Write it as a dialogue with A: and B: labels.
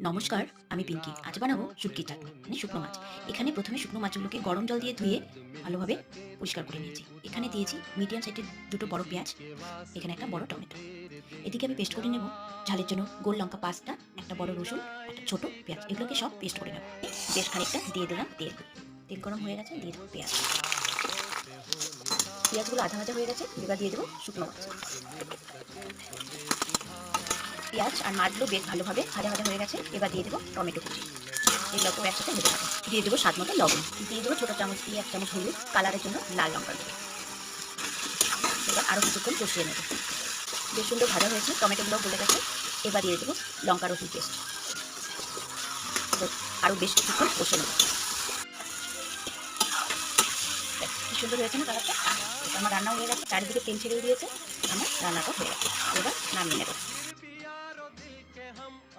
A: নমস্কার, আমি পিঙ্কি। আজ বানাবো শুটকির চাটনি, মানে শুকনো মাছ। এখানে প্রথমে শুকনো মাছগুলোকে গরম জল দিয়ে ধুয়ে ভালোভাবে পরিষ্কার করে নিয়েছি। এখানে দিয়েছি মিডিয়াম সাইজের দুটো বড় পেঁয়াজ, এখানে একটা বড় টমেটো। এদিকে আমি পেস্ট করে নেব ঝালের জন্য গোল লঙ্কা ৫টা, একটা বড় রসুন, একটা ছোট পেঁয়াজ। এগুলোকে সব পেস্ট করে নেব। বেশ খানিকটা দিয়ে দিলাম তেল। তেল গরম হয়ে গেছে, দিয়ে দেবো পেঁয়াজ। পেঁয়াজগুলো আধা ভাজা হয়ে গেছে, এবার দিয়ে দেবো শুকনো মাছ। পেঁয়াজ আর মাছগুলো বেশ ভালোভাবে ভাজা ভাজা হয়ে গেছে, এবার দিয়ে দেবো টমেটো কুচি। এগুলোকেও একসাথে ভেজে নেবো। দিয়ে দেবো স্বাদ মতো লবণ, দিয়ে দেবো ছোটো চামচ দিয়ে ১ চামচ হলুদ, কালারের জন্য লাল লঙ্কার গুঁড়ো। এবার আরও কিছুক্ষণ কষিয়ে নেব। বেশ সুন্দর ভাজা হয়েছে, টমেটোগুলো গলে গেছে। এবার দিয়ে দেবো লঙ্কা রসুন পেস্ট। আরও বেশ কিছুক্ষণ কষে নেব। কি সুন্দর হয়েছে না কালারটা? আমার রান্না হয়ে গেছে, চারিদিকে তেল ছেড়ে দিয়েছে, আমার রান্নাটা হয়ে গেছে। এবার নামিয়ে নেব।